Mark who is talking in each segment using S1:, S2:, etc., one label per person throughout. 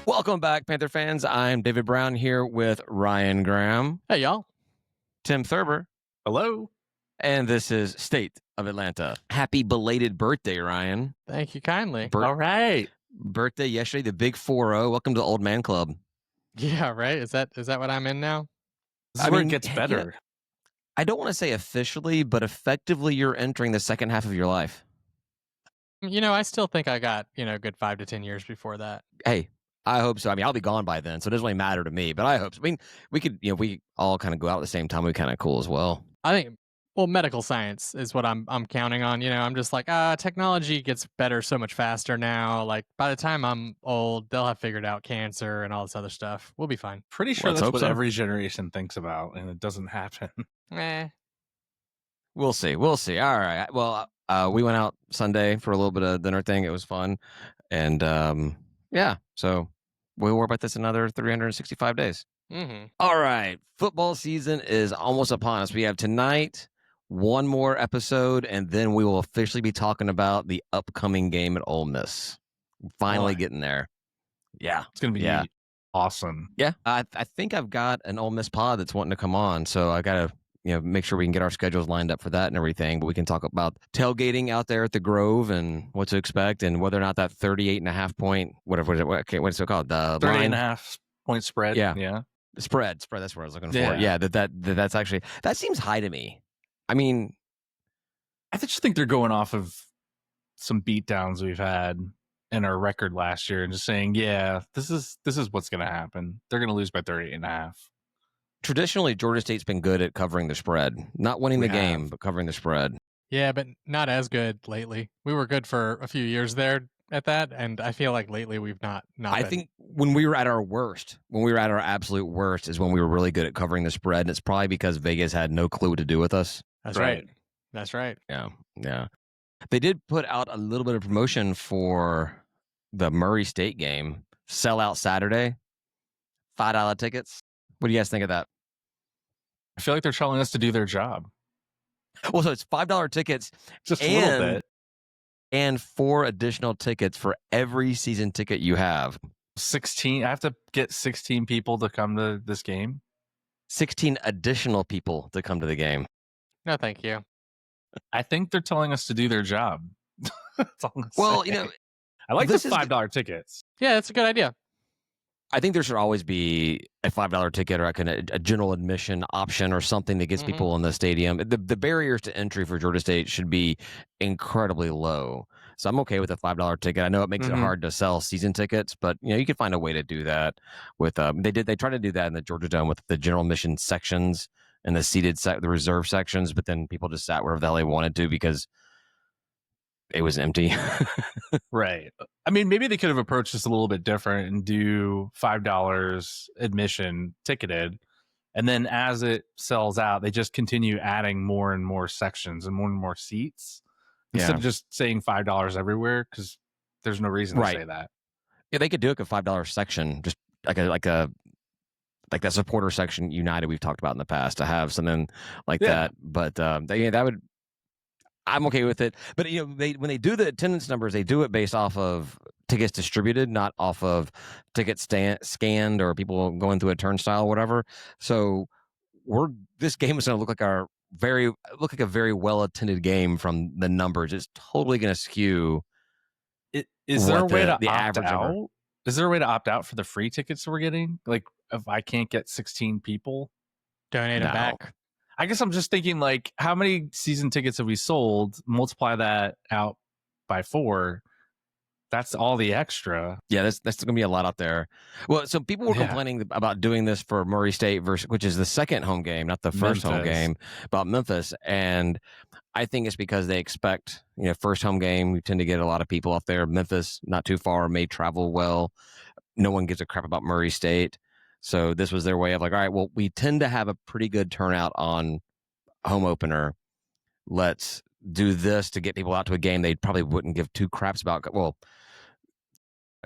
S1: Welcome back, Panther fans. I'm David Brown here with Ryan Graham.
S2: Hey, y'all.
S1: Tim Thurber.
S3: Hello.
S1: And this is State of Atlanta. Happy belated birthday, Ryan.
S2: Thank you kindly.
S3: All right.
S1: Birthday yesterday, the big 4-0. Welcome to the Old Man Club.
S2: Yeah, right? Is that what I'm in now?
S3: This is where it gets better.
S1: I don't want to say officially, but effectively you're entering the second half of your life.
S2: I still think I got, a good 5 to 10 years before that.
S1: Hey, I hope so. I mean, I'll be gone by then, so it doesn't really matter to me, but I hope so. I mean, we could, we all kind of go out at the same time. We'd be kind of cool as well.
S2: I think, medical science is what I'm counting on. I'm just like, technology gets better so much faster now. Like, by the time I'm old, they'll have figured out cancer and all this other stuff. We'll be fine.
S3: Pretty sure that's what every generation thinks about, and it doesn't happen.
S1: We'll see. All right. Well, we went out Sunday for a little bit of dinner thing. It was fun. And yeah, so we'll worry about this another 365 days.
S2: Mm-hmm.
S1: All right. Football season is almost upon us. We have tonight one more episode, and then we will officially be talking about the upcoming game at Ole Miss. Finally getting there. Yeah.
S3: It's going to be awesome.
S1: Yeah. I think I've got an Ole Miss pod that's wanting to come on, so I got to make sure we can get our schedules lined up for that and everything. But we can talk about tailgating out there at the Grove and what to expect and whether or not that 38.5 point, whatever is it? Okay, what's it called? The
S3: 38.5 point spread.
S1: Yeah. The spread. That's what I was looking for. Yeah. That's actually, that seems high to me. I mean,
S3: I just think they're going off of some beatdowns we've had in our record last year and just saying, this is what's going to happen. They're going to lose by 38.5.
S1: Traditionally, Georgia State's been good at covering the spread. Not winning the game, but covering the spread.
S2: Yeah, but not as good lately. We were good for a few years there at that, and I feel like lately we've not
S1: I think when we were at our worst, when we were at our absolute worst, is when we were really good at covering the spread, and it's probably because Vegas had no clue what to do with us.
S2: That's right. That's right.
S1: Yeah. They did put out a little bit of promotion for the Murray State game. Sell out Saturday. $5 tickets. What do you guys think of that?
S3: I feel like they're telling us to do their job.
S1: Well, so it's $5 tickets.
S3: Just a little bit.
S1: And 4 additional tickets for every season ticket you have.
S3: 16. I have to get 16 people to come to this game.
S1: 16 additional people to come to the game.
S2: No, thank you.
S3: I think they're telling us to do their job. That's all I'm saying. I like the $5 tickets.
S2: Yeah, that's a good idea.
S1: I think there should always be a $5 ticket or like a general admission option or something that gets people in the stadium. The barriers to entry for Georgia State should be incredibly low. So I'm okay with a $5 ticket. I know it makes it hard to sell season tickets, but you can find a way to do that. With they tried to do that in the Georgia Dome with the general admission sections and the seated the reserve sections, but then people just sat wherever the hell they wanted to because it was empty.
S3: Right. I mean, maybe they could have approached this a little bit different and do $5 admission ticketed. And then as it sells out, they just continue adding more and more sections and more seats instead of just saying $5 everywhere, because there's no reason to say that.
S1: Yeah, they could do like a $5 section, just like that supporter section United we've talked about in the past, to have something like that. But that would. I'm okay with it, but when they do the attendance numbers, they do it based off of tickets distributed, not off of tickets scanned or people going through a turnstile or whatever. So this game is going to look like a very well attended game from the numbers. It's totally going to skew.
S3: Is there a way to opt out? Is there a way to opt out for the free tickets we're getting? Like, if I can't get 16 people,
S2: donate them back.
S3: I guess I'm just thinking, like, how many season tickets have we sold? Multiply that out by 4. That's all the extra.
S1: Yeah, that's going to be a lot out there. Well, so people were complaining about doing this for Murray State which is the second home game, not the first home game, about Memphis. And I think it's because they expect, first home game, we tend to get a lot of people up there. Memphis, not too far, may travel well. No one gives a crap about Murray State. So this was their way of like, all right, well, we tend to have a pretty good turnout on home opener. Let's do this to get people out to a game they probably wouldn't give 2 craps about. Well,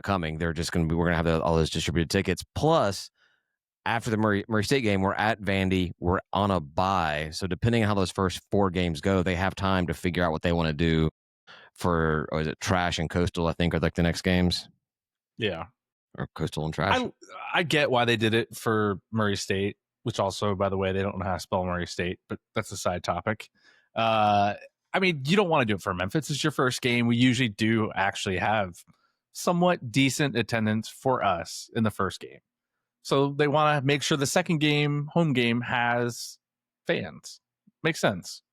S1: coming, they're just going to be, we're going to have all those distributed tickets. Plus, after the Murray State game, we're at Vandy. We're on a bye. So depending on how those first 4 games go, they have time to figure out what they want to do for, is it Trash and Coastal, I think, are like the next games.
S3: Yeah.
S1: or Coastal and Trash.
S3: I get why they did it for Murray State, which also, by the way, they don't know how to spell Murray State, but that's a side topic. I mean, you don't want to do it for Memphis. It's your first game. We usually do actually have somewhat decent attendance for us in the first game. So they want to make sure the second game, home game, has fans. Makes sense.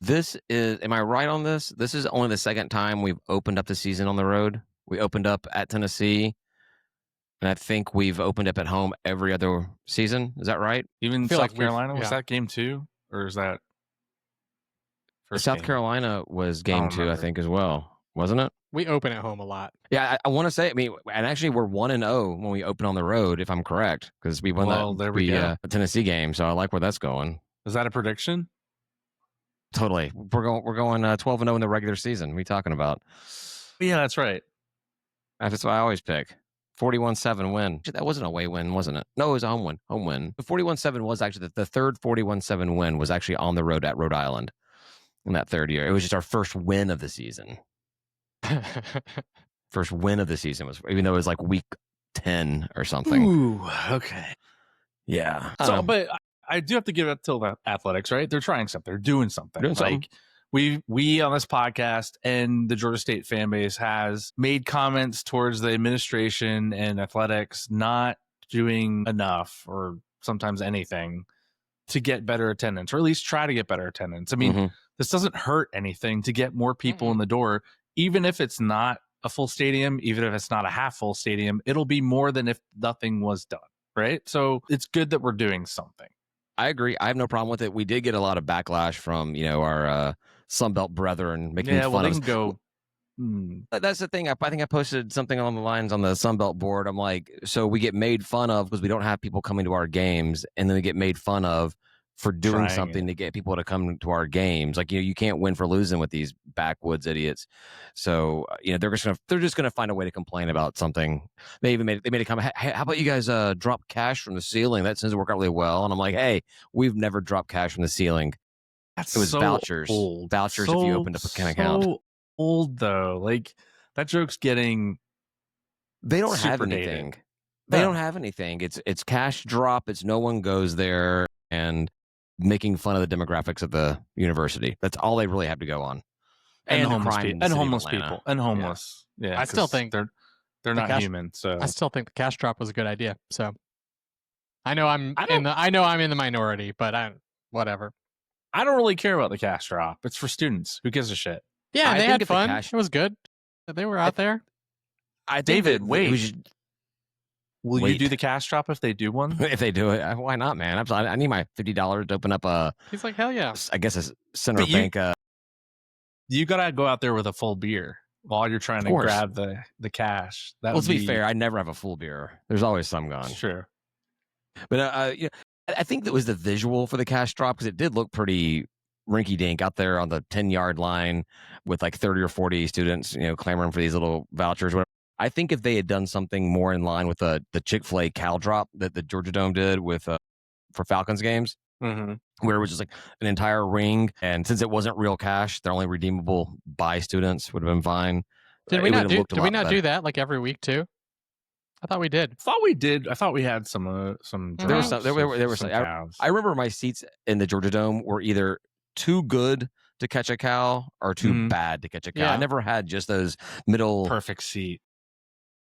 S1: This is, am I right on this? This is only the second time we've opened up the season on the road. We opened up at Tennessee, and I think we've opened up at home every other season. Is that right?
S3: Even
S2: feel
S3: South
S2: like
S3: Carolina, was
S2: yeah.
S3: that game 2? Or is that first
S1: South
S3: game?
S1: Carolina was game 2, I think, as well. Wasn't it?
S2: We open at home a lot.
S1: Yeah, I want to say, I mean, and actually we're 1-0 when we open on the road, if I'm correct, because we won the Tennessee game, so I like where that's going.
S3: Is that a prediction?
S1: Totally. We're going 12-0 in the regular season. What are you talking about?
S3: Yeah, that's right.
S1: That's what I always pick. 41-7 win. That wasn't a away win, wasn't it? No, it was a home win. Home win. The 41-7 was actually the third 41-7 win was actually on the road at Rhode Island in that third year. It was just our first win of the season. First win of the season was, even though it was like week 10 or something.
S3: Ooh, okay.
S1: Yeah.
S3: So, but I do have to give it to the Athletics, right? They're trying something. They're doing something. Like we on this podcast and the Georgia State fan base has made comments towards the administration and athletics not doing enough or sometimes anything to get better attendance, or at least try to get better attendance. I mean, this doesn't hurt anything to get more people in the door, even if it's not a full stadium, even if it's not a half full stadium. It'll be more than if nothing was done, right? So it's good that we're doing something.
S1: I agree. I have no problem with it. We did get a lot of backlash from, our Sunbelt brethren making fun of us.
S3: They can go.
S1: That's the thing. I think I posted something along the lines on the Sunbelt board. I'm like, so we get made fun of because we don't have people coming to our games, and then we get made fun of for doing something to get people to come to our games. Like, you can't win for losing with these backwoods idiots. So, they're just gonna find a way to complain about something. They made a comment. Hey, how about you guys drop cash from the ceiling? That seems to work out really well. And I'm like, hey, we've never dropped cash from the ceiling.
S3: It
S1: was
S3: so
S1: vouchers.
S3: Old.
S1: Vouchers if you opened up an account.
S3: So old though. Like, that joke's getting.
S1: They don't have anything.
S3: Dated.
S1: They don't have anything. It's cash drop. It's no one goes there and making fun of the demographics of the university. That's all they really have to go on.
S3: And homeless people. And homeless. Yeah.
S2: I still think
S3: they're not human. So
S2: I still think the cash drop was a good idea. So I know I'm in the minority, but whatever.
S3: I don't really care about the cash drop. It's for students. Who gives a shit?
S2: Yeah, they had fun. It was good. They were out there.
S3: David, wait. Will you do the cash drop if they do one?
S1: If they do it, why not, man? I need my $50 to open up a.
S2: He's like, hell yeah.
S1: I guess a center bank.
S3: You gotta go out there with a full beer while you're trying to grab the cash.
S1: Let's be fair. I never have a full beer. There's always some gone.
S3: Sure.
S1: But I think that was the visual for the cash drop, because it did look pretty rinky-dink out there on the 10-yard line with like 30 or 40 students, clamoring for these little vouchers. Whatever. I think if they had done something more in line with the Chick-fil-A cow drop that the Georgia Dome did with for Falcons games, where it was just like an entire ring, and since it wasn't real cash, they're only redeemable by students, would have been fine.
S2: Did we not do that like every week too? I thought we did.
S3: I thought we had some
S1: there were some cows. I remember my seats in the Georgia Dome were either too good to catch a cow or too bad to catch a cow.
S2: Yeah.
S1: I never had just those middle
S3: perfect seat.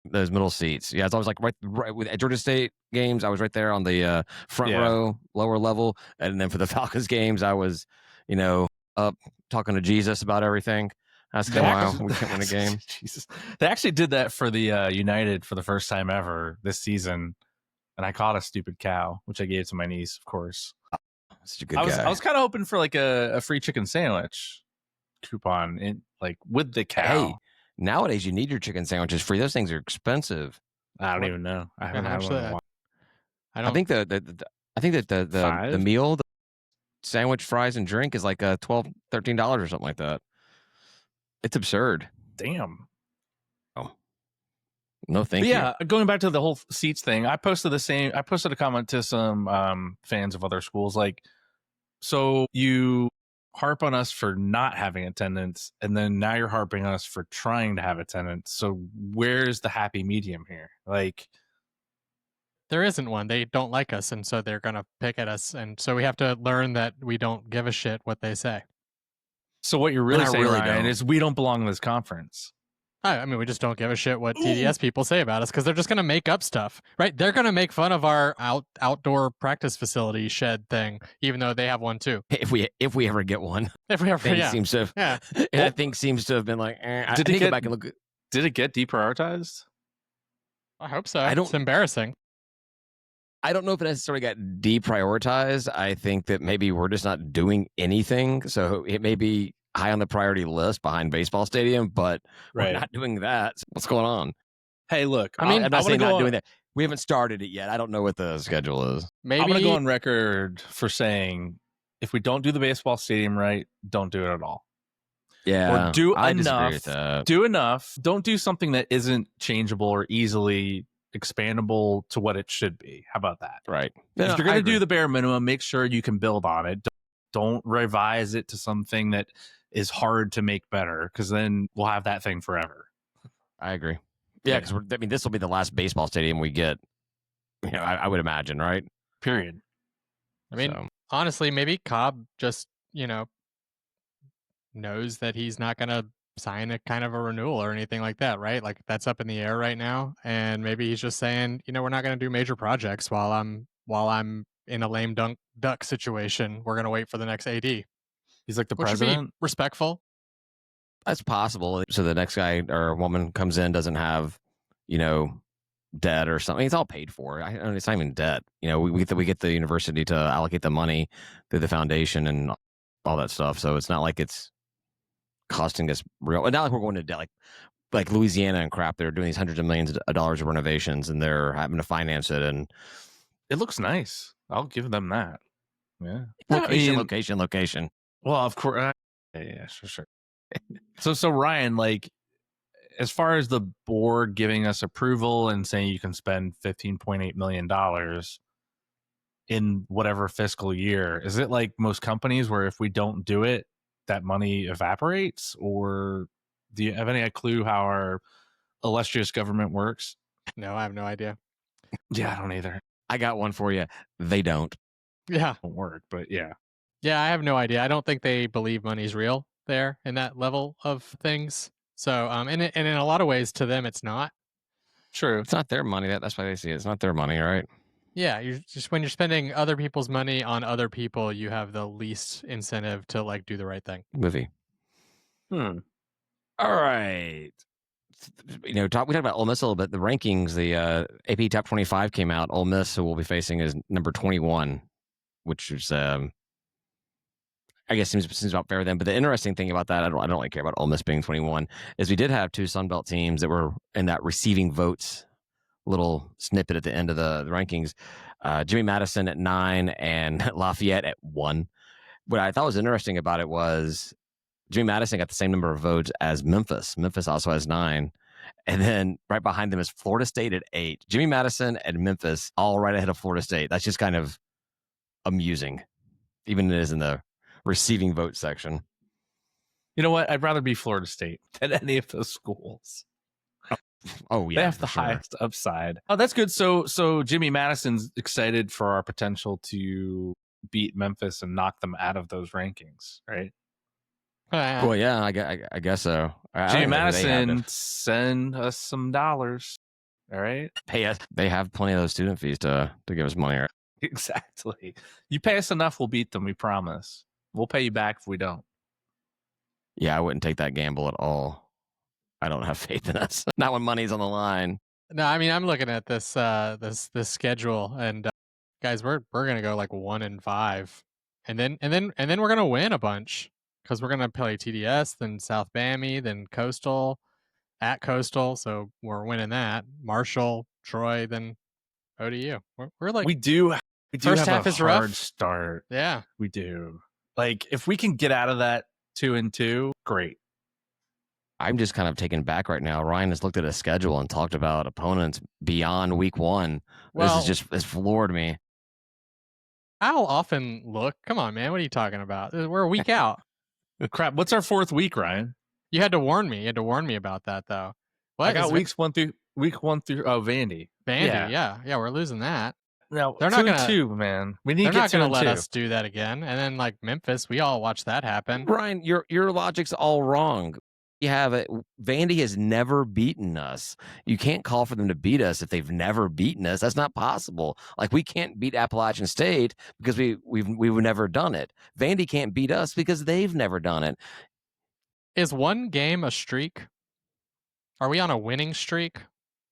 S1: Those middle seats. Yeah, it's always like right with at Georgia State games, I was right there on the front row, lower level, and then for the Falcons games, I was, up talking to Jesus about everything. Asking why we can't win a game.
S3: Jesus, they actually did that for the United for the first time ever this season, and I caught a stupid cow, which I gave to my niece, of course.
S1: Such a good guy.
S3: I was kind of hoping for like a free chicken sandwich coupon with the cow.
S1: Hey, nowadays you need your chicken sandwiches free. Those things are expensive.
S3: I don't even know. I haven't had one.
S1: I think the meal, the sandwich, fries, and drink is like $12, $13 or something like that. It's absurd.
S3: Damn.
S1: Oh. No, thank you.
S3: Yeah, going back to the whole seats thing, I posted a comment to some fans of other schools. Like, so you harp on us for not having attendance, and then now you're harping on us for trying to have attendance. So where's the happy medium here? Like,
S2: there isn't one. They don't like us, and so they're gonna pick at us, and so we have to learn that we don't give a shit what they say.
S3: so what you're really saying,
S1: really
S3: Ryan,
S1: don't.
S3: is we don't belong in this conference.
S2: I mean, we just don't give a shit what TDS people say about us because they're just going to make up stuff, right? They're going to make fun of our outdoor practice facility shed thing, even though they have one too.
S1: If we ever get one,
S2: If we ever, yeah,
S1: seems to have,
S2: yeah.
S1: I think seems to have been like. I
S3: Did
S1: need
S3: it
S1: to go
S3: get-
S1: back and look?
S3: Did it get deprioritized?
S2: I hope so.
S1: I don't-
S2: It's embarrassing.
S1: I don't know if it necessarily got deprioritized. I think that maybe we're just not doing anything, so it may be high on the priority list behind baseball stadium, but we're not doing that. So what's going on?
S3: Hey, look,
S2: I mean,
S1: I'm not
S3: I
S1: saying
S3: wanna
S1: not
S3: go
S1: doing that. We haven't started it yet. I don't know what the schedule is.
S2: Maybe
S3: I'm going to go on record for saying if we don't do the baseball stadium right, don't do it at all.
S1: Yeah,
S3: Or do
S1: I disagree
S3: enough.
S1: with that.
S3: Do enough. Don't do something that isn't changeable or easily expandable to what it should be. How about that?
S1: Right.
S3: If you're going to do the bare minimum, make sure you can build on it. Don't revise it to something that is hard to make better, because then we'll have that thing forever.
S1: I agree. Yeah, because I mean, this will be the last baseball stadium we get. You know, I would imagine, right?
S3: Period.
S2: I mean,
S1: So,
S2: honestly, maybe Cobb just, knows that he's not going to sign a kind of a renewal or anything like that, right? Like that's up in the air right now. And maybe he's just saying, we're not going to do major projects while I'm in a lame duck situation. We're going to wait for the next AD.
S3: He's like the
S2: Which would be
S3: president.
S2: respectful.
S1: that's possible. So the next guy or woman comes in, doesn't have, debt or something. It's all paid for. It's not even debt. We get the university to allocate the money through the foundation and all that stuff. So it's not like it's costing us real. Not like we're going to debt, like Louisiana and crap. They're doing these hundreds of millions of dollars of renovations, and they're having to finance it. And
S3: It looks nice. I'll give them that. Yeah.
S1: location.
S3: Well, of course. Yeah, sure. So Ryan, like, as far as the board giving us approval and saying you can spend $15.8 million in whatever fiscal year, is it like most companies where if we don't do it, that money evaporates? Or do you have any clue how our illustrious government works?
S2: No, I have no idea.
S3: Yeah, I don't either.
S1: I got one for you. They don't.
S2: Yeah.
S3: It won't work, but yeah.
S2: Yeah, I have no idea. I don't think they believe money's real there in that level of things. So, and in a lot of ways, to them, it's not.
S3: True.
S1: It's not their money. That's why they see it. It's not their money, right?
S2: Yeah, you're just when you're spending other people's money on other people, you have the least incentive to like do the right thing.
S1: Movie.
S3: Hmm.
S1: All right. We talked about Ole Miss a little bit. The rankings, the AP Top 25 came out. Ole Miss, who we'll be facing, is number 21, which is I guess seems about fair then. But the interesting thing about that, I don't really care about Ole Miss being 21, is we did have two Sun Belt teams that were in that receiving votes little snippet at the end of the rankings. Jimmy Madison at 9 and Lafayette at 1. What I thought was interesting about it was Jimmy Madison got the same number of votes as Memphis. Memphis also has 9. And then right behind them is Florida State at 8. Jimmy Madison and Memphis all right ahead of Florida State. That's just kind of amusing, even it is in the receiving vote section.
S3: You know what? I'd rather be Florida State than any of those schools.
S1: Oh yeah,
S3: they have the highest upside. Oh, that's good. So Jimmy Madison's excited for our potential to beat Memphis and knock them out of those rankings, right?
S1: Well, yeah, I guess so.
S3: Jimmy Madison, send us some dollars. All right,
S1: pay us. They have plenty of those student fees to give us money. Right?
S3: Exactly. You pay us enough, we'll beat them. We promise. We'll pay you back if we don't.
S1: Yeah, I wouldn't take that gamble at all. I don't have faith in us. Not when money's on the line.
S2: No, I mean I'm looking at this this schedule, and guys, we're gonna go like 1-5, and then we're gonna win a bunch because we're gonna play TDS, then South Bammy, then Coastal, at Coastal, so we're winning that. Marshall, Troy, then ODU. We're like
S3: we do
S2: first
S3: have
S2: half
S3: a
S2: is
S3: hard
S2: rough.
S3: start.
S2: Yeah,
S3: we do. Like if we can get out of that 2-2, great.
S1: I'm just kind of taken back right now. Ryan has looked at a schedule and talked about opponents beyond week 1. Well, it's floored me.
S2: I'll often look. Come on, man. What are you talking about? We're a week out.
S3: Crap. What's our 4th week, Ryan?
S2: You had to warn me. You had to warn me about that, though. What?
S3: I got week 1 through Vandy.
S2: Vandy, yeah, we're losing that.
S3: No,
S2: They're
S3: 2
S2: not
S3: and
S2: gonna.
S3: 2, man. We need
S2: They're
S3: to get
S2: not
S3: 2
S2: gonna
S3: and
S2: let
S3: 2.
S2: us do that again. And then like Memphis, we all watched that happen.
S1: Ryan, your logic's all wrong. You have it. Vandy has never beaten us. You can't call for them to beat us if they've never beaten us. That's not possible. Like we can't beat Appalachian State because we've never done it. Vandy can't beat us because they've never done it.
S2: Is one game a streak? Are we on a winning streak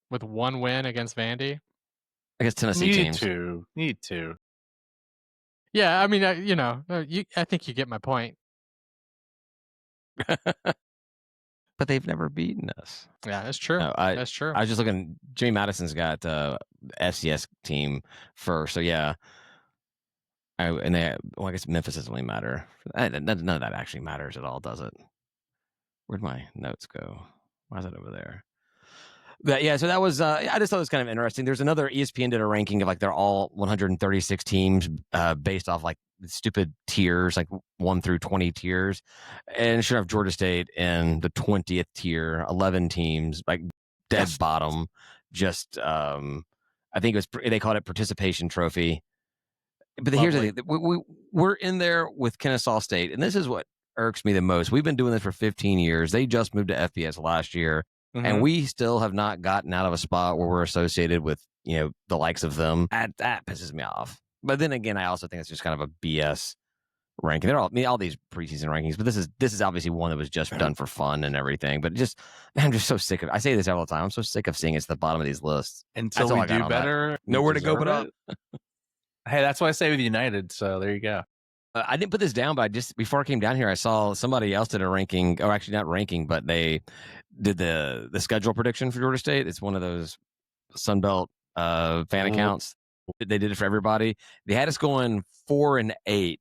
S2: with one win against Vandy?
S1: I guess Tennessee teams.
S3: Need to.
S2: Yeah, I mean, I think you get my point.
S1: But they've never beaten us.
S2: Yeah, that's true.
S1: No,
S2: that's true.
S1: I was just looking. Jimmy Madison's got FCS team first, so yeah. I guess Memphis doesn't really matter. None of that actually matters at all, does it? Where'd my notes go? Why is it over there? But yeah, so that was. I just thought it was kind of interesting. There's another ESPN did a ranking of like they're all 136 teams based off like stupid tiers, like 1 through 20 tiers, and sure enough, Georgia State in the 20th tier, 11 teams, like dead bottom. Just I think it was they called it participation trophy. But here's the thing: we're in there with Kennesaw State, and this is what irks me the most. We've been doing this for 15 years. They just moved to FBS last year. And we still have not gotten out of a spot where we're associated with, the likes of them. That pisses me off. But then again, I also think it's just kind of a BS ranking. They're all these preseason rankings, but this is obviously one that was just done for fun and everything. But I'm just so sick of it. I say this all the time. I'm so sick of seeing it's the bottom of these lists.
S3: Until we do better,
S1: nowhere to go but up.
S3: Hey, that's what I say with United. So there you go.
S1: I didn't put this down, but before I came down here, I saw somebody else did a ranking, or actually not ranking, but they did the schedule prediction for Georgia State. It's one of those Sunbelt fan accounts. They did it for everybody. They had us going 4-8.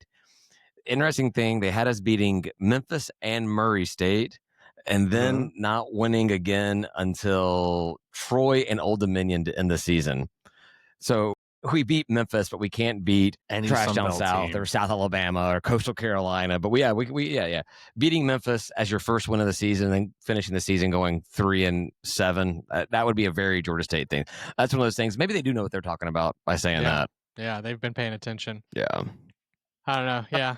S1: Interesting thing, they had us beating Memphis and Murray State, and then not winning again until Troy and Old Dominion to end the season. So we beat Memphis, but we can't beat any Trash Down South team, or South Alabama or Coastal Carolina. But we beating Memphis as your first win of the season, and then finishing the season going 3-7. That would be a very Georgia State thing. That's one of those things. Maybe they do know what they're talking about by saying that.
S2: Yeah, they've been paying attention.
S1: Yeah,
S2: I don't know. Yeah,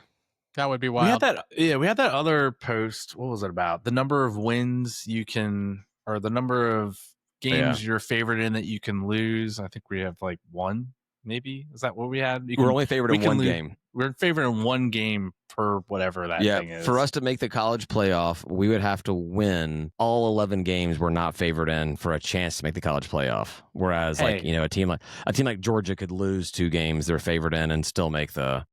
S2: that would be wild.
S3: We had that other post. What was it about? The number of wins you can, or the number of games you're favored in that you can lose. I think we have like one, maybe. Is that what we had?
S1: We're only favored in one game.
S3: We're favored in one game per whatever that thing is.
S1: For us to make the college playoff, we would have to win all 11 games we're not favored in for a chance to make the college playoff. Whereas a team like Georgia could lose 2 games they're favored in and still make the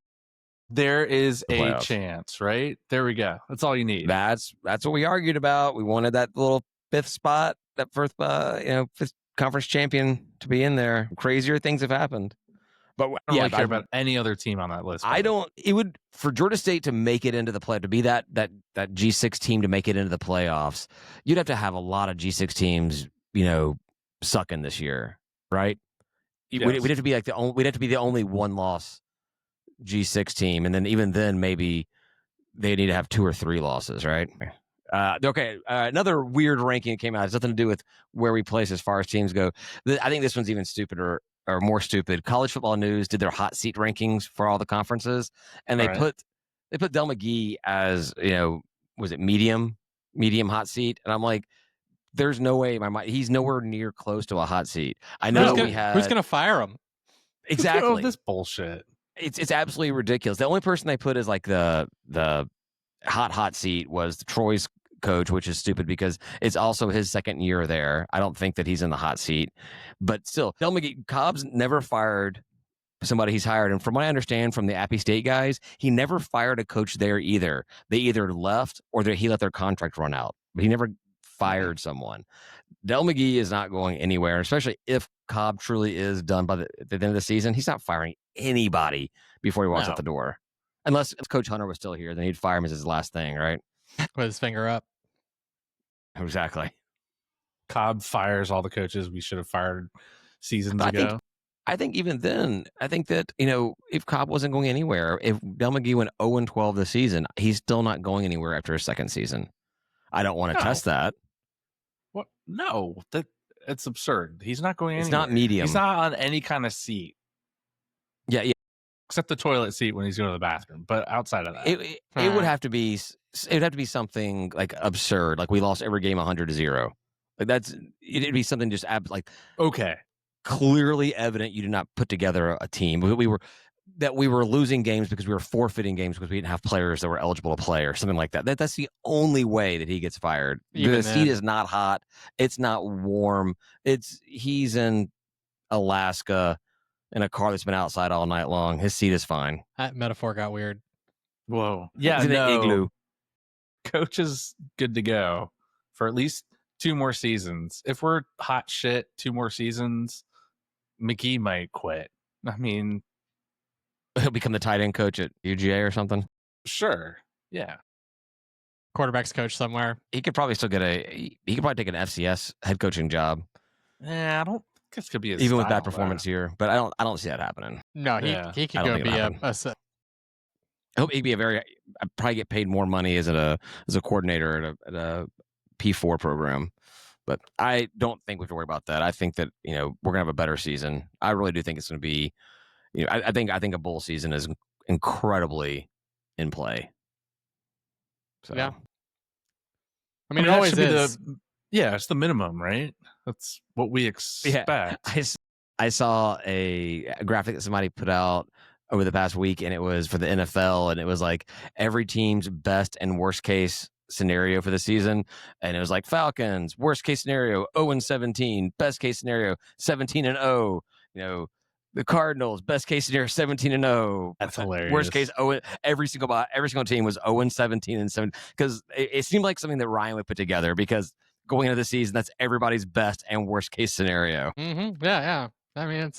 S3: There is a chance, right? There we go. That's all you need.
S1: That's what we argued about. We wanted that little 5th spot, that first, 5th conference champion to be in there. Crazier things have happened. But
S3: I don't really care about any other team on that list.
S1: I don't. It would, for Georgia State to make it into the play, to be that G6 team to make it into the playoffs, you'd have to have a lot of G6 teams, sucking this year, right? Yes. We'd have to be we'd have to be the only 1-loss G6 team, and then even then maybe they need to have 2 or 3 losses, right? Another weird ranking came out. It has nothing to do with where we place as far as teams go. I think this one's even stupider or more stupid. College Football News did their hot seat rankings for all the conferences, and they put Del McGee as was it medium hot seat, and I'm like, there's no way in my mind he's nowhere near close to a hot seat. I know
S2: who's gonna fire him.
S1: Exactly.
S3: This bullshit.
S1: It's absolutely ridiculous. The only person they put as like the hot seat was Troy's coach, which is stupid because it's also his second year there. I don't think that he's in the hot seat, but still, Del McGee, Cobb's never fired somebody he's hired, and from what I understand from the Appy State guys, he never fired a coach there either. They either left or he let their contract run out, but he never fired someone. Del McGee is not going anywhere, especially if Cobb truly is done by the end of the season. He's not firing anybody before he walks out the door. Unless if Coach Hunter was still here, then he'd fire him as his last thing, right?
S2: With his finger up.
S1: Exactly.
S3: Cobb fires all the coaches we should have fired seasons ago.
S1: I think even then, I think that, if Cobb wasn't going anywhere, if Del McGee went 0-12 this season, he's still not going anywhere after his second season. I don't want to test that.
S3: What? No, it's absurd. He's not going anywhere.
S1: It's not medium.
S3: He's not on any kind of seat.
S1: Yeah.
S3: Except the toilet seat when he's going to the bathroom. But outside of that,
S1: it would have to be. It would have to be something like absurd, like we lost every game 100-0. Like it'd be something just like
S3: okay,
S1: clearly evident you did not put together a team. We were losing games because we were forfeiting games because we didn't have players that were eligible to play or something like that. That's the only way that he gets fired. The seat is not hot. It's not warm. He's in Alaska in a car that's been outside all night long. His seat is fine.
S2: That metaphor got weird.
S3: Whoa. Yeah,
S1: he's in an igloo.
S3: Coach is good to go for at least 2 more seasons. If we're hot shit 2 more seasons, McGee might quit. I mean,
S1: he'll become the tight end coach at UGA or something.
S3: Sure. Yeah.
S2: Quarterback's coach somewhere.
S1: He could probably still get he could probably take an FCS head coaching job.
S3: Yeah, I don't think this could be
S1: even with that performance here, but I don't see that happening.
S2: No, he could go be a
S1: I hope he'd be I'd probably get paid more money as a coordinator at a P4 program. But I don't think we have to worry about that. I think that, we're going to have a better season. I really do think it's going to be, I think a bowl season is incredibly in play. So.
S2: Yeah. I mean, it always is.
S3: It's the minimum, right? That's what we expect.
S1: Yeah. I saw a graphic that somebody put out over the past week, and it was for the NFL, and it was like every team's best and worst case scenario for the season, and it was like Falcons worst case scenario 0-17, best case scenario 17-0. The Cardinals best case scenario 17-0.
S3: That's hilarious.
S1: Worst case every single team was 0-17 and 7 because it seemed like something that Ryan would put together because going into the season that's everybody's best and worst case scenario.
S2: Mm-hmm. Yeah. I mean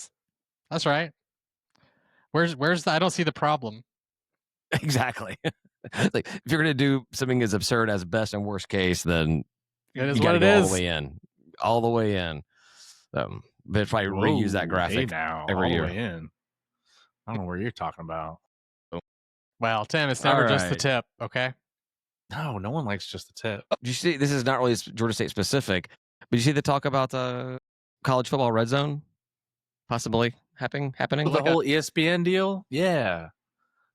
S2: that's right. Where's I don't see the problem.
S1: Exactly. Like if you're gonna do something as absurd as best and worst case, then
S2: it is
S1: you
S2: what it
S1: go
S2: is.
S1: All the way in. But if I reuse that graphic every year.
S3: The way in. I don't know what you're talking about.
S2: Well, Tim, it's never just the tip, okay?
S3: No one likes just the tip.
S1: Do you see? This is not really Georgia State specific, but you see the talk about college football red zone possibly happening?
S3: The whole ESPN deal? Yeah.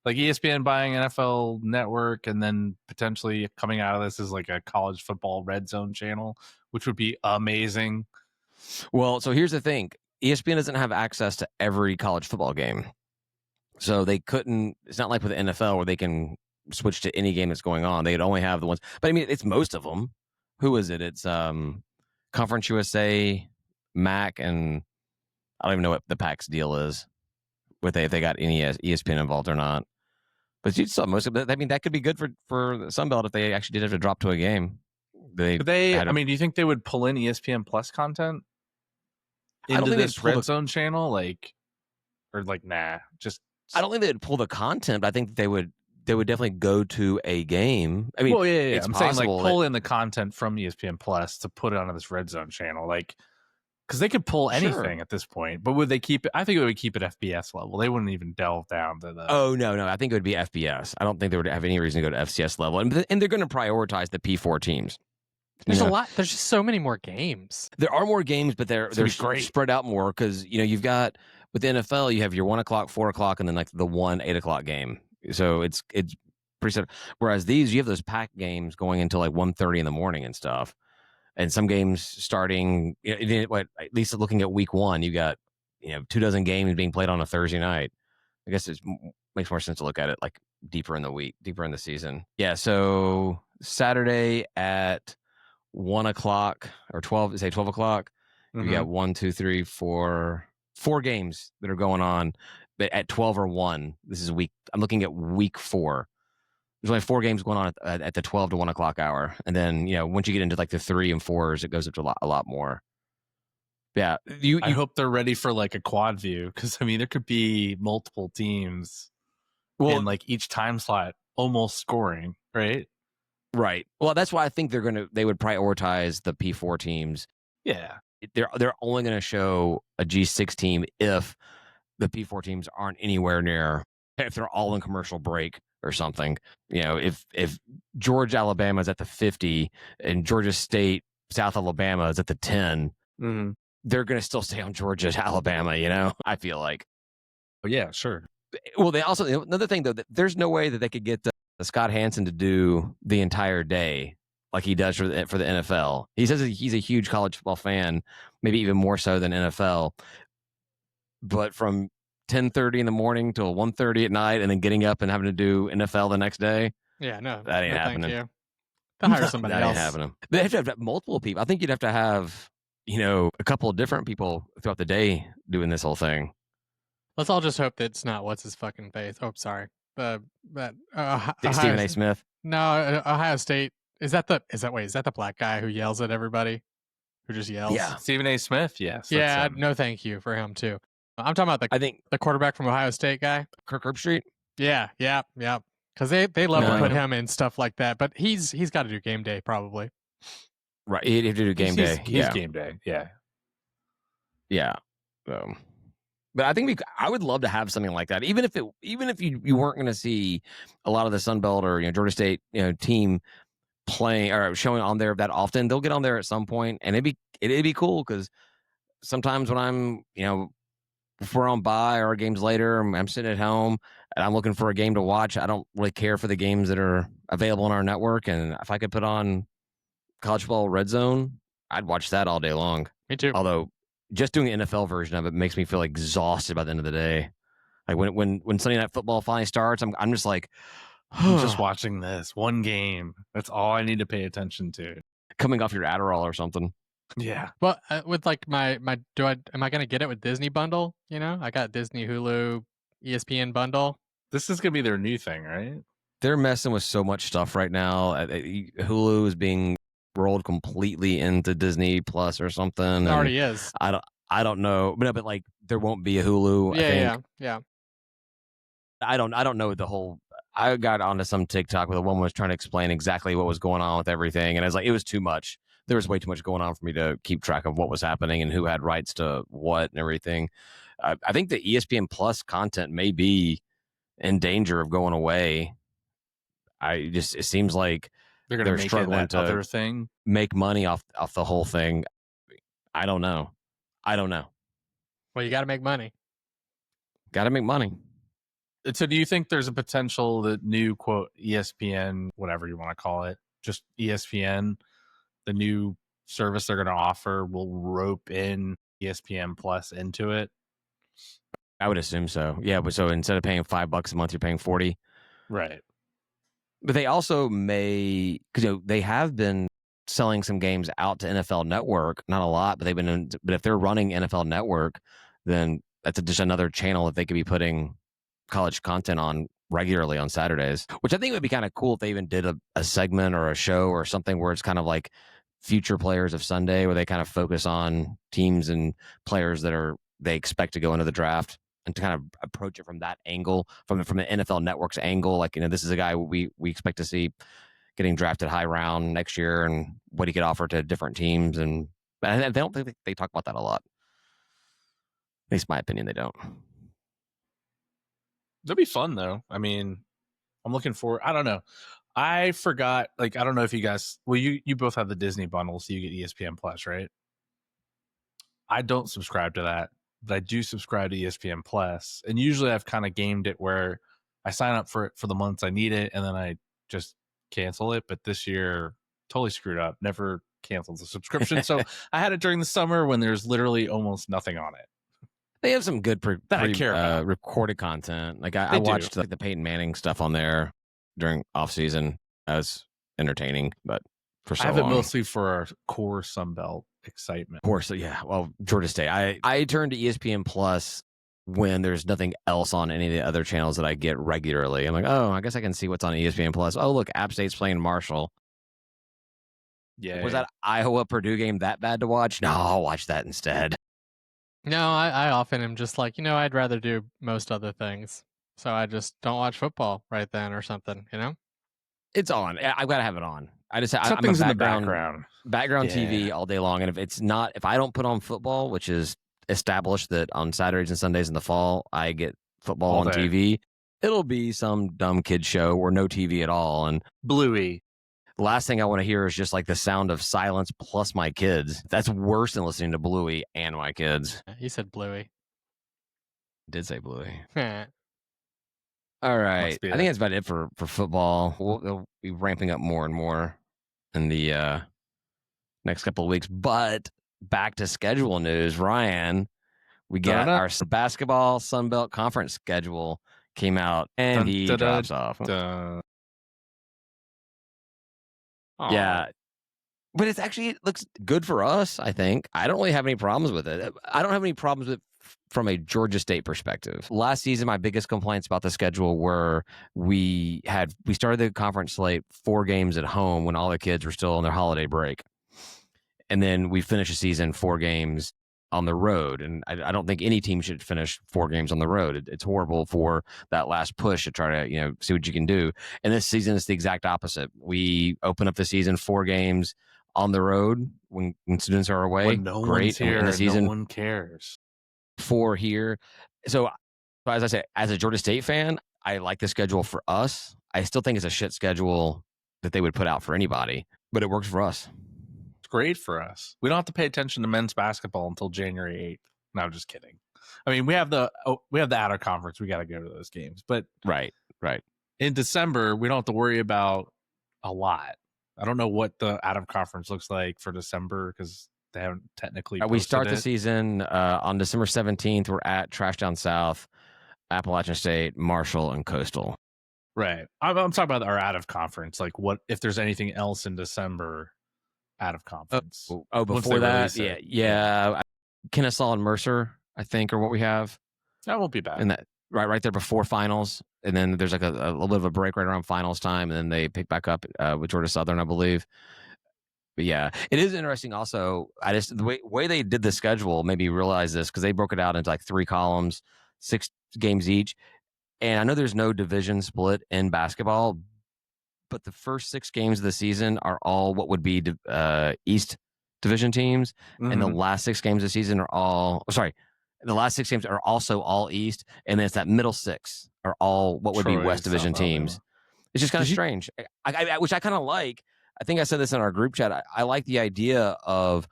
S3: Like ESPN buying NFL Network and then potentially coming out of this is like a college football red zone channel, which would be amazing.
S1: Well, so here's the thing. ESPN doesn't have access to every college football game. So they couldn't, it's not like with the NFL where they can switch to any game that's going on. They'd only have the ones, but I mean, it's most of them. Who is it? It's Conference USA, MAC, and I don't even know what the PAC's deal is with if they got any ESPN involved or not. But you saw most of it. I mean, that could be good for the Sun Belt if they actually did have to drop to a game. Do
S3: you think they would pull in ESPN Plus content into this red zone channel? Nah, just.
S1: I don't think they'd pull the content, but I think they would definitely go to a game. I mean,
S3: well, yeah. I'm saying pull in the content from ESPN Plus to put it onto this red zone channel, because they could pull anything at this point. But would they keep it? I think it would keep it FBS level. They wouldn't even delve down to the.
S1: Oh no! I think it would be FBS. I don't think they would have any reason to go to FCS level, and they're going to prioritize the P4 teams.
S2: There's a lot. There's just so many more games.
S1: There are more games, but they're spread out more because you've got with the NFL you have your 1 o'clock, 4 o'clock, and then like the 1 8 o'clock game. So it's pretty set. Whereas these you have those packed games going until like 1:30 in the morning and stuff. And some games starting, at least looking at week 1, you got 24 games being played on a Thursday night. I guess it makes more sense to look at it like deeper in the week, deeper in the season. Yeah. So Saturday at 1 o'clock or 12 o'clock, you got 1, 2, 3, 4 games that are going on at 12 or 1. This is I'm looking at week 4. There's only 4 games going on at the 12 to 1 o'clock hour. And then, once you get into like the 3 and 4s, it goes up to a lot more. Yeah.
S3: I hope they're ready for like a quad view. Cause I mean, there could be multiple teams in like each time slot almost scoring, right?
S1: Right. Well, that's why I think they would prioritize the P4 teams.
S3: Yeah.
S1: they're only going to show a G6 team if the P4 teams aren't anywhere near, if they're all in commercial break or something. If Georgia, Alabama is at the 50 and Georgia State, South Alabama is at the 10, they're going to still stay on Georgia, Alabama, I feel like.
S3: Oh, yeah, sure.
S1: Well, they also, another thing, though, that there's no way that they could get Scott Hansen to do the entire day like he does for the NFL. He says he's a huge college football fan, maybe even more so than NFL. But from 10:30 in the morning till 1:30 at night, and then getting up and having to do NFL the next day.
S2: Yeah, no,
S1: that ain't happening.
S2: Thank you. To hire somebody
S1: that
S2: else.
S1: Ain't happening. They have to have multiple people. I think you'd have to have, a couple of different people throughout the day doing this whole thing.
S2: Let's all just hope that it's not what's his fucking face. Oh, sorry.
S1: Stephen A. Smith.
S2: No, Ohio State. Is that the black guy who yells at everybody? Who just yells?
S3: Yeah, Stephen A. Smith. Yes.
S2: Yeah. No, thank you for him too. I'm talking about the quarterback from Ohio State guy,
S1: Kirk Herbstreit.
S2: Yeah. Because they love to put him in stuff like that, but he's got to do game day probably.
S1: Right, he'd have to do game day.
S3: He's game day. Yeah.
S1: Yeah. But I think I would love to have something like that, even if you weren't going to see a lot of the Sun Belt or Georgia State team playing or showing on there that often. They'll get on there at some point, and it'd be cool because sometimes when I'm if we're on bye or games later, I'm sitting at home and I'm looking for a game to watch. I don't really care for the games that are available on our network, and if I could put on College Football Red Zone, I'd watch that all day long.
S2: Me too.
S1: Although just doing the NFL version of it makes me feel exhausted by the end of the day. Like when Sunday Night Football finally starts, I'm just like,
S3: I'm just watching this one game. That's all I need to pay attention to.
S1: Coming off your Adderall or something.
S2: Yeah. Well, with like am I going to get it with Disney bundle? I got Disney, Hulu, ESPN bundle.
S3: This is going to be their new thing, right?
S1: They're messing with so much stuff right now. Hulu is being rolled completely into Disney Plus or something.
S2: It already is.
S1: I don't know, but like there won't be a Hulu.
S2: Yeah.
S1: I don't know the whole. I got onto some TikTok where the woman was trying to explain exactly what was going on with everything, and I was like, it was too much. There was way too much going on for me to keep track of what was happening and who had rights to what and everything. I think the ESPN Plus content may be in danger of going away. It seems like
S3: they're struggling to other thing,
S1: make money off the whole thing. I don't know.
S2: Well, you got to make money.
S3: So do you think there's a potential that new quote ESPN, whatever you want to call it, just ESPN, the new service they're going to offer, will rope in ESPN Plus into it?
S1: I would assume so. Yeah, but so instead of paying $5 a month, you're paying $40.
S3: Right.
S1: But they also may, because they have been selling some games out to NFL Network, not a lot, but but if they're running NFL Network, then that's just another channel that they could be putting college content on regularly on Saturdays, which I think would be kind of cool if they even did a segment or a show or something where it's kind of like Future Players of Sunday, where they kind of focus on teams and players that they expect to go into the draft, and to kind of approach it from that angle, from the NFL Network's angle. Like, this is a guy we expect to see getting drafted high round next year and what he could offer to different teams. And they don't think they talk about that a lot. At least my opinion, they don't.
S3: That'd be fun though. I mean, I'm looking for, I don't know. I forgot, I don't know if you guys, well, you both have the Disney bundle, so you get ESPN Plus, right? I don't subscribe to that, but I do subscribe to ESPN Plus. And usually I've kind of gamed it where I sign up for it for the months I need it, and then I just cancel it. But this year, totally screwed up. Never canceled the subscription. So I had it during the summer when there's literally almost nothing on it.
S1: They have some good
S3: recorded
S1: content. Like I watched the Peyton Manning stuff on there during off season. That was entertaining, but for so long.
S3: I have it mostly for our core Sunbelt excitement.
S1: Of course, yeah. Well, Georgia State. I turn to ESPN Plus when there's nothing else on any of the other channels that I get regularly. I'm like, oh, I guess I can see what's on ESPN Plus. Oh, look, App State's playing Marshall.
S3: Yeah.
S1: Was that Iowa Purdue game that bad to watch? No, I'll watch that instead.
S2: No, I often am just like, I'd rather do most other things. So I just don't watch football right then or something,
S1: It's on. I've got to have it on. I'm a
S3: Something's in the background.
S1: TV all day long. And if I don't put on football, which is established that on Saturdays and Sundays in the fall, I get football
S3: All
S1: on
S3: day.
S1: TV, it'll be some dumb kid show or no TV at all. And
S3: Bluey.
S1: the last thing I want to hear is just like the sound of silence plus my kids. That's worse than listening to Bluey and my kids.
S2: You said Bluey.
S1: I did say Bluey.
S2: Yeah.
S1: All right. I think that's about it for football. We'll be ramping up more and more in the next couple of weeks. But back to schedule news, Ryan. We got our basketball Sunbelt Conference schedule came out, and he drops off. Yeah. But it looks good for us, I think. I don't really have any problems with it. I don't have any problems with from a Georgia State perspective. Last season, my biggest complaints about the schedule were we started the conference slate 4 games at home when all the kids were still on their holiday break. And then we finished the season 4 games on the road. And I don't think any team should finish 4 games on the road. It's horrible for that last push to try to, see what you can do. And this season is the exact opposite. We open up the season 4 games on the road when students are away.
S3: When no one's here,
S1: the season,
S3: no one cares.
S1: 4 here. So as I say, as a Georgia State fan, I like the schedule for us. I still think it's a shit schedule that they would put out for anybody, but it works for us.
S3: It's great for us. We don't have to pay attention to men's basketball until January 8th. No, I'm just kidding. I mean, we have the outer conference. We got to go to those games, but
S1: right.
S3: In December, we don't have to worry about a lot. I don't know what the out of conference looks like for December because they haven't technically.
S1: We start the season on December 17th. We're at Trash Down South, Appalachian State, Marshall, and Coastal.
S3: Right. I'm talking about our out of conference. Like, what if there's anything else in December out of conference?
S1: Before that, yeah. Kennesaw and Mercer, I think, are what we have.
S3: That won't be bad.
S1: And that right there before finals, and then there's like a little bit of a break right around finals time, and then they pick back up with Georgia Southern, I believe. But yeah, it is interesting. Also, the way they did the schedule made me realize this because they broke it out into like 3 columns, 6 games each. And I know there's no division split in basketball, but the first 6 games of the season are all what would be East Division teams, and the last 6 games of the season are all. The last 6 games are also all East, and then it's that middle 6 are all what would be West Division teams. It's just kind of strange, which I kind of like. I think I said this in our group chat. I like the idea of,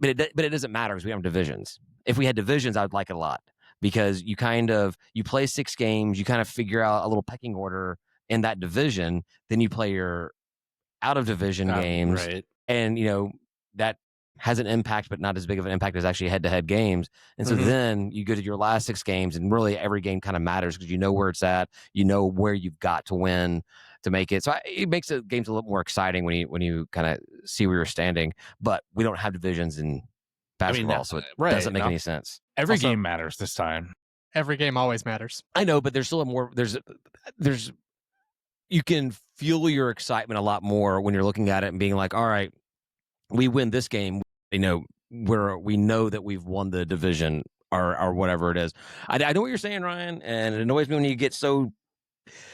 S1: but it doesn't matter because we don't have divisions. If we had divisions, I would like it a lot because you play 6 games, you kind of figure out a little pecking order in that division. Then you play your out of division games,
S3: right.
S1: And that has an impact, but not as big of an impact as actually head-to-head games. And so then you go to your last 6 games, and really every game kind of matters because you know where it's at, you know where you've got to win to make it. So it makes the games a little more exciting when you kind of see where you're standing. But we don't have divisions in basketball, so it doesn't make any sense.
S3: Every game matters this time.
S2: Every game always matters.
S1: I know, but there's still there's you can feel your excitement a lot more when you're looking at it and being like, all right, we win this game. Where we know that we've won the division or whatever it is. I know what you're saying, Ryan, and it annoys me when you get so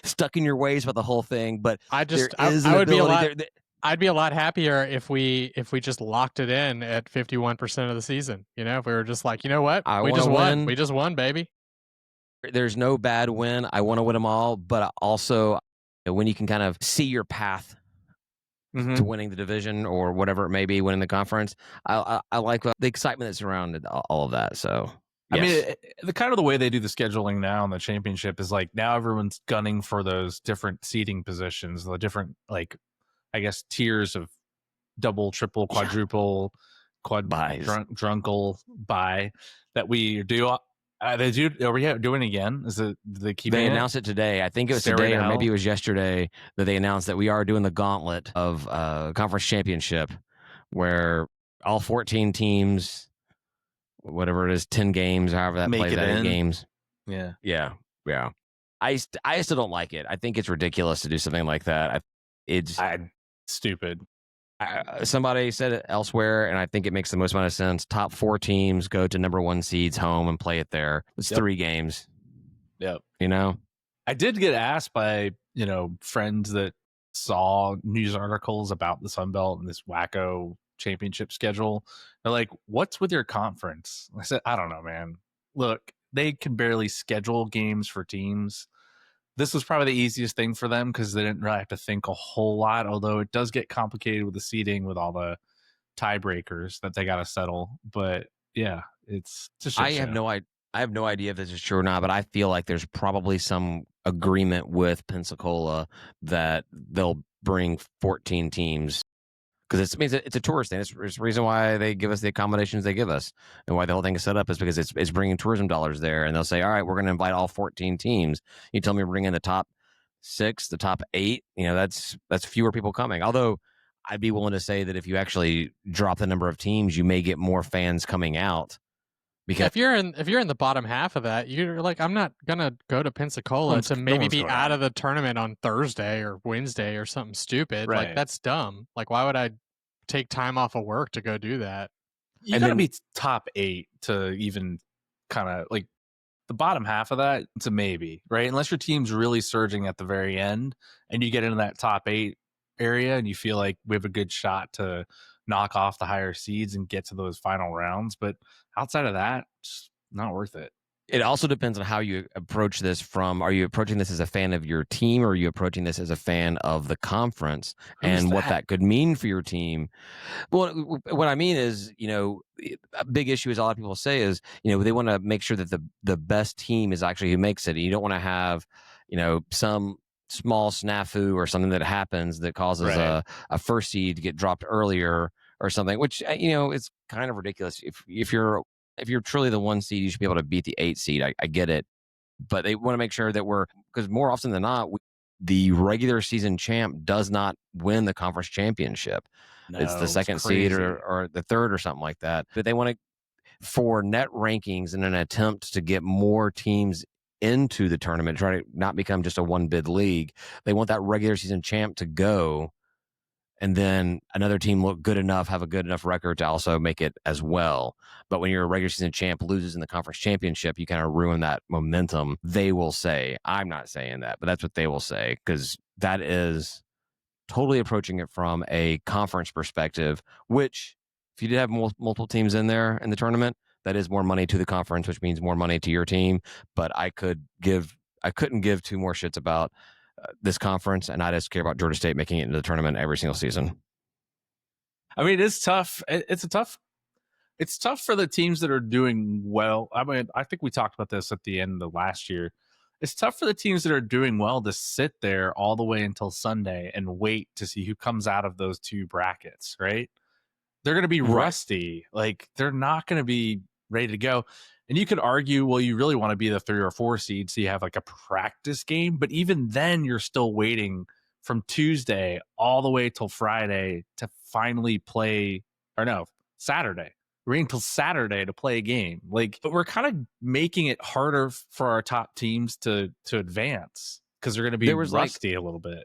S1: stuck in your ways about the whole thing. But
S2: I'd be a lot happier if we just locked it in at 51% of the season. If we were just like, you know what, we just won, baby.
S1: There's no bad win. I want to win them all, but also when you can kind of see your path to winning the division or whatever it may be, winning the conference. I like the excitement that surrounded all of that. So, yes.
S3: I mean, the kind of the way they do the scheduling now in the championship is like now everyone's gunning for those different seating positions, the different tiers of double, triple, quadruple, drunkle bye that we do. Are we doing it again? They
S1: announced it today? I think it was today, or maybe it was yesterday that they announced that we are doing the gauntlet of conference championship, where all 14 teams, whatever it is, 10 games, however that plays out, 8 games. Yeah. I still don't like it. I think it's ridiculous to do something like that. It's
S3: stupid.
S1: Somebody said it elsewhere, and I think it makes the most amount of sense. Top 4 teams go to number 1 seeds home and play it there. It's 3 games.
S3: Yep.
S1: I
S3: did get asked by friends that saw news articles about the Sun Belt and this wacko championship schedule. They're like, what's with your conference? I said, I don't know, man. Look, they can barely schedule games for teams. This was probably the easiest thing for them because they didn't really have to think a whole lot, although it does get complicated with the seeding with all the tiebreakers that they got to settle. But yeah, it's a shit show.
S1: I have no idea if this is true or not, but I feel like there's probably some agreement with Pensacola that they'll bring 14 teams because it means it's a tourist thing. It's the reason why they give us the accommodations they give us, and why the whole thing is set up is because it's bringing tourism dollars there. And they'll say, all right, we're going to invite all 14 teams. You tell me we're bringing the top 6, the top 8. That's fewer people coming. Although I'd be willing to say that if you actually drop the number of teams, you may get more fans coming out. Because
S2: if you're in the bottom half of that, you're like, I'm not gonna go to Pensacola to maybe be out of the tournament on Thursday or Wednesday or something stupid.
S3: Right.
S2: Like, that's dumb. Like, why would I take time off of work to go do that?
S3: You gotta be top 8 to even kind of like the bottom half of that. It's a maybe, right? Unless your team's really surging at the very end and you get into that top 8 area and you feel like we have a good shot to knock off the higher seeds and get to those final rounds. But outside of that, it's not worth it.
S1: It also depends on how you approach this are you approaching this as a fan of your team, or are you approaching this as a fan of the conference and what that could mean for your team? Well, what I mean is, a big issue is a lot of people say is, they want to make sure that the best team is actually who makes it. And you don't want to have, some small snafu or something that happens that causes a first seed to get dropped earlier or something, which, it's kind of ridiculous. If you're truly the 1 seed, you should be able to beat the 8 seed. I get it. But they want to make sure that because more often than not, the regular season champ does not win the conference championship. No, it's the second seed or the third or something like that. But they want to, for net rankings in an attempt to get more teams into the tournament, try to not become just a 1-bid league. They want that regular season champ to go, and then another team look good enough, have a good enough record to also make it as well. But when your regular season champ loses in the conference championship, you kind of ruin that momentum. They will say, I'm not saying that, but that's what they will say, because that is totally approaching it from a conference perspective, which if you did have multiple teams in there in the tournament, that is more money to the conference, which means more money to your team. But I couldn't give 2 more shits about this conference, and I just care about Georgia State making it into the tournament every single season.
S3: I mean, it's tough. It's tough for the teams that are doing well. I mean, I think we talked about this at the end of last year. It's tough for the teams that are doing well to sit there all the way until Sunday and wait to see who comes out of those 2 brackets, right? They're going to be rusty. Like, they're not going to be ready to go. And you could argue, well, you really want to be the 3 or 4 seed, so you have like a practice game. But even then, you're still waiting from Tuesday all the way till Friday to finally play, or no, Saturday. We're waiting until Saturday to play a game. Like, but we're kind of making it harder for our top teams to advance because they're going to be rusty a little bit.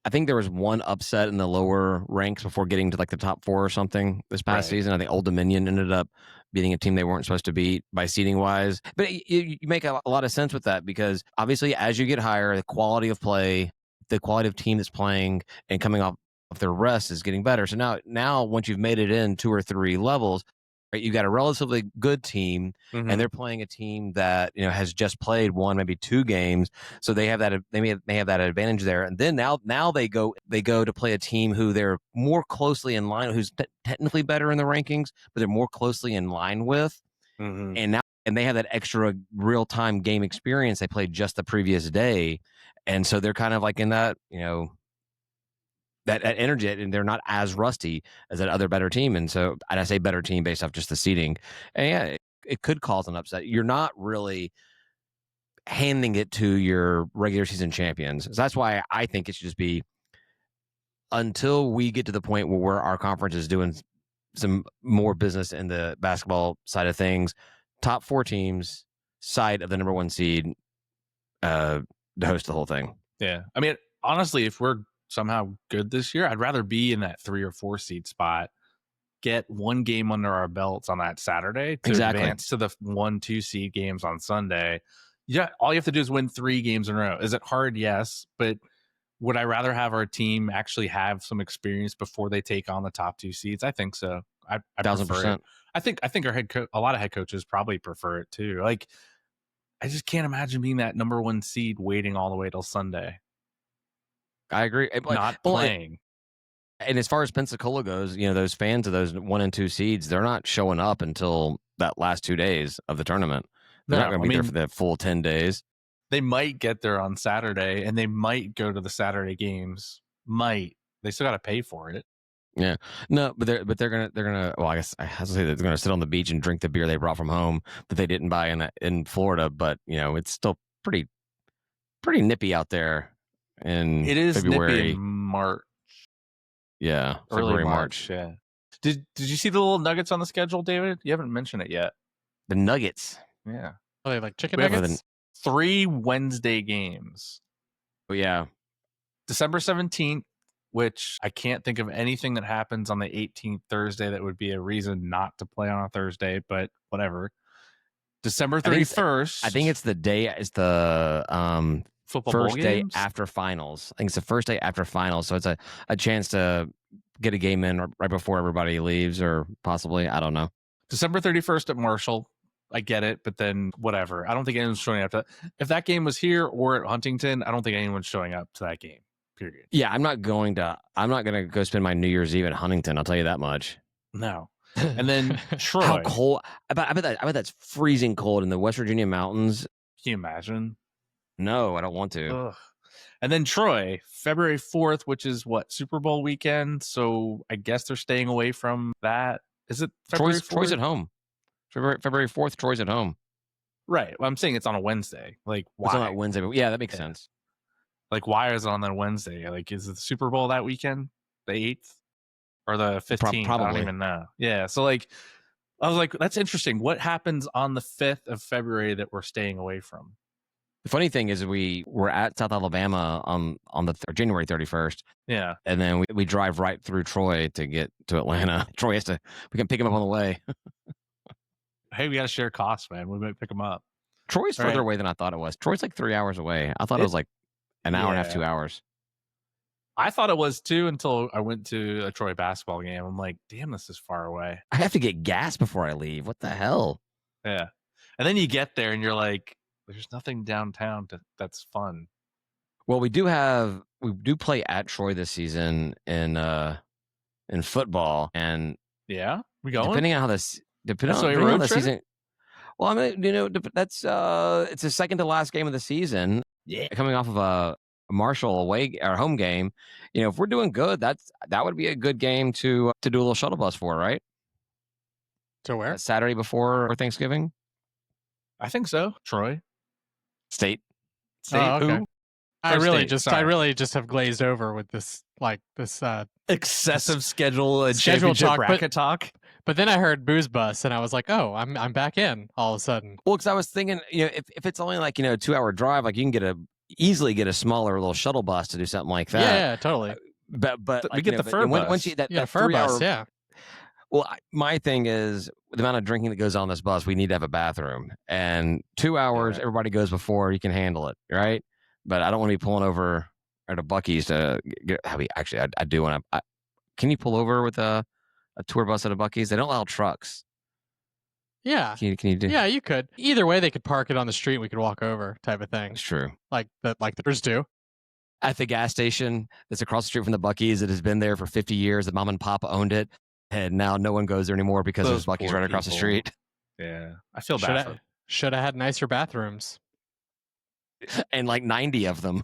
S1: I think there was one upset in the lower ranks before getting to like the top 4 or something this past season. I think Old Dominion ended up beating a team they weren't supposed to beat by seeding wise. But you make a lot of sense with that, because obviously as you get higher, the quality of play, the quality of team that's playing and coming off their rest is getting better. So now once you've made it in 2 or 3 levels, right, you got a relatively good team, and they're playing a team that has just played 1, maybe 2 games, so they have that. They may have that advantage there. And then now they go to play a team who they're more closely in line, who's technically better in the rankings, but they're more closely in line with. And they have that extra real time game experience they played just the previous day, and so they're kind of like in that that energy, and they're not as rusty as that other better team. And I say better team based off just the seeding. And yeah, it could cause an upset. You're not really handing it to your regular season champions. So that's why I think it should just be, until we get to the point where our conference is doing some more business in the basketball side of things, top 4 teams side of the number 1 seed to host the whole thing.
S3: Yeah. I mean, honestly, if we're somehow good this year, I'd rather be in that 3 or 4 seed spot, get 1 game under our belts on that Saturday to advance to the 1-2 seed games on Sunday. Yeah, all you have to do is win 3 games in a row. Is it hard? Yes, but Would I rather have our team actually have some experience before they take on the top 2 seeds? I think so. I prefer it.
S1: 1,000%.
S3: I think our a lot of head coaches probably prefer it too. Like, I just can't imagine being that number 1 seed waiting all the way till Sunday,
S1: I agree.
S3: not playing.
S1: And as far as Pensacola goes, those fans of those 1 and 2 seeds, they're not showing up until that last 2 days of the tournament. They're not going to be there for the full 10 days.
S3: They might get there on Saturday, and they might go to the Saturday games. Might. They still got to pay for it.
S1: Yeah, no, but they're gonna. Well, I guess I have to say that they're gonna sit on the beach and drink the beer they brought from home that they didn't buy in Florida. But it's still pretty nippy out there in
S3: It is
S1: February.
S3: Nippy in March.
S1: Yeah,
S3: early
S1: February,
S3: March. Yeah. Did you see the little nuggets on the schedule, David? You haven't mentioned it yet.
S1: The Nuggets.
S3: Yeah.
S2: Are they like chicken nuggets?
S3: 3 Wednesday games.
S1: Oh yeah,
S3: December 17th. Which I can't think of anything that happens on the 18th Thursday that would be a reason not to play on a Thursday, but whatever. December 31st.
S1: I think it's the day. It's the
S3: football
S1: first
S3: bowl
S1: day
S3: games?
S1: after finals. I think it's the first day after finals, so it's a chance to get a game in right before everybody leaves, or possibly, I don't know.
S3: December 31st at Marshall. I get it, but then whatever. I don't think anyone's showing up to. If that game was here or at Huntington, I don't think anyone's showing up to that game. Period.
S1: Yeah, I'm not going to go spend my New Year's Eve at Huntington. I'll tell you that much.
S3: No. And then Troy.
S1: How cold? I bet that's freezing cold in the West Virginia mountains.
S3: Can you imagine?
S1: No, I don't want to.
S3: Ugh. And then Troy, February 4th, which is what, Super Bowl weekend. So I guess they're staying away from that. Is it February 4th?
S1: Troy's at home. February 4th, Troy's at home.
S3: Right. Well, I'm saying it's on a Wednesday. Like, why?
S1: It's on that Wednesday. But yeah, that makes sense.
S3: Like, why is it on that Wednesday? Like, is it the Super Bowl that weekend? The 8th? Or the 15th?
S1: Probably.
S3: I don't even know. Yeah. So, like, I was like, that's interesting. What happens on the 5th of February that we're staying away from?
S1: The funny thing is we were at South Alabama on the January 31st.
S3: Yeah.
S1: And then we drive right through Troy to get to Atlanta. We can pick him up on the way.
S3: Hey, we got to share costs, man. We might pick them up.
S1: Troy's further away than I thought it was. Troy's like 3 hours away. I thought it was like an hour and a half, 2 hours.
S3: I thought it was too until I went to a Troy basketball game. I'm like, damn, this is far away.
S1: I have to get gas before I leave. What the hell?
S3: Yeah. And then you get there and you're like, there's nothing downtown that's fun.
S1: Well, we do play at Troy this season in football, and
S3: yeah, we going
S1: depending on how the season. Well, I mean, that's it's the second to last game of the season.
S3: Yeah,
S1: coming off of a Marshall away or home game. If we're doing good, that would be a good game to do a little shuttle bus for, right?
S2: To where?
S1: Saturday before Thanksgiving.
S3: I think so. Troy
S1: State.
S2: Oh, okay.
S3: Who?
S2: I really just have glazed over with this
S3: excessive schedule
S2: talk,
S3: bracket talk.
S2: But then I heard Booze Bus, and I was like, "Oh, I'm back in all of a sudden."
S1: Well, because I was thinking, if it's only like 2-hour drive, like you can easily get a smaller little shuttle bus to do something like that.
S2: Yeah, totally.
S1: But
S3: we get the fur bus.
S1: Once you that
S2: fur bus, yeah.
S1: Well, my thing is the amount of drinking that goes on this bus, we need to have a bathroom. And 2 hours, everybody goes before you can handle it, right? But I don't want to be pulling over at a Buc-ee's to get. Actually, I do want to. Can you pull over with a tour bus at a Buc-ee's? They don't allow trucks.
S2: Yeah.
S1: Can you do?
S2: Yeah, you could. Either way, they could park it on the street. And we could walk over, type of thing.
S1: That's true.
S2: Like the others do.
S1: At the gas station that's across the street from the Buc-ee's, that has been there for 50 years. The mom and pop owned it. And now no one goes there anymore because there's Buc-ee's right across the street.
S3: Yeah. I feel bad.
S2: Should have had nicer bathrooms.
S1: And like 90 of them.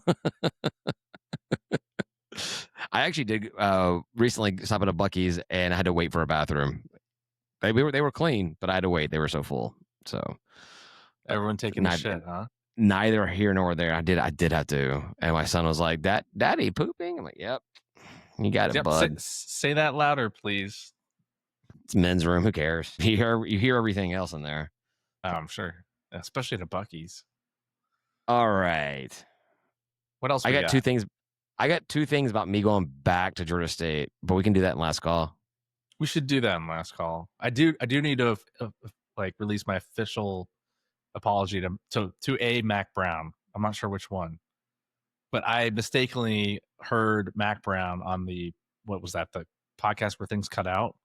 S1: I actually did recently stop at a Buc-ee's and I had to wait for a bathroom. They were clean, but I had to wait. They were so full. So
S3: everyone taking the shit, huh?
S1: Neither here nor there. I did have to. And my son was like, "Daddy pooping?" I'm like, "Yep. You got it, bud."
S3: Say that louder, please.
S1: It's men's room. Who cares? You hear everything else in there.
S3: Oh, I'm sure, especially the Buc-ee's.
S1: All right.
S3: What else?
S1: I got two things. I got two things about me going back to Georgia State, but we can do that in last call.
S3: We should do that in last call. I do need to release my official apology to a Mac Brown. I'm not sure which one. but I mistakenly heard Mac Brown on the podcast where things cut out,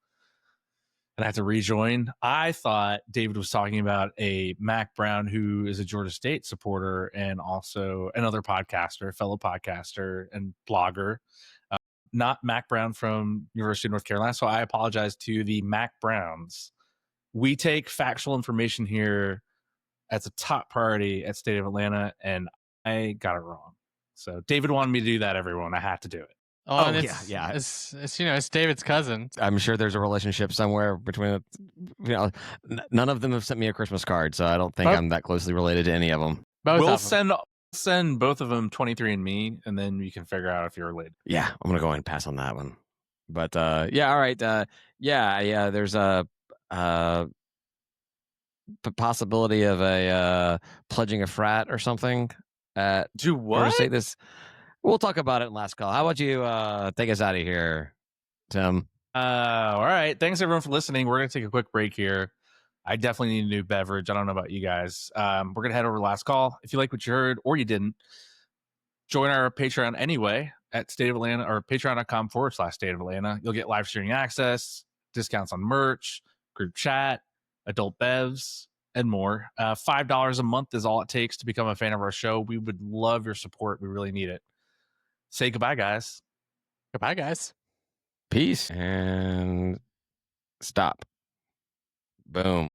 S3: and I had to rejoin. I thought David was talking about a Mac Brown who is a Georgia State supporter and also another podcaster, fellow podcaster and blogger, not Mac Brown from University of North Carolina. So I apologize to the Mac Browns. We take factual information here as a top priority at State of Atlanta, and I got it wrong. So David wanted me to do that, everyone. I had to do it.
S2: Oh, and
S1: yeah.
S2: It's it's David's cousin.
S1: I'm sure there's a relationship somewhere between, none of them have sent me a Christmas card, so I don't think I'm that closely related to any of them.
S3: We'll send both of them 23andMe, and then you can figure out if you're related.
S1: Yeah, I'm gonna go ahead and pass on that one. But yeah, all right. Yeah, there's a possibility of a pledging a frat or something at
S3: Do what?
S1: Say this. We'll talk about it in last call. How about you take us out of here, Tim?
S3: All right. Thanks everyone for listening. We're gonna take a quick break here. I definitely need a new beverage. I don't know about you guys. We're gonna head over to last call. If you like what you heard or you didn't, join our Patreon anyway at State of Atlanta or patreon.com/State of Atlanta. You'll get live streaming access, discounts on merch, group chat, adult bevs, and more. $5 a month is all it takes to become a fan of our show. We would love your support. We really need it. Say goodbye, guys.
S2: Goodbye, guys.
S1: Peace and stop. Boom.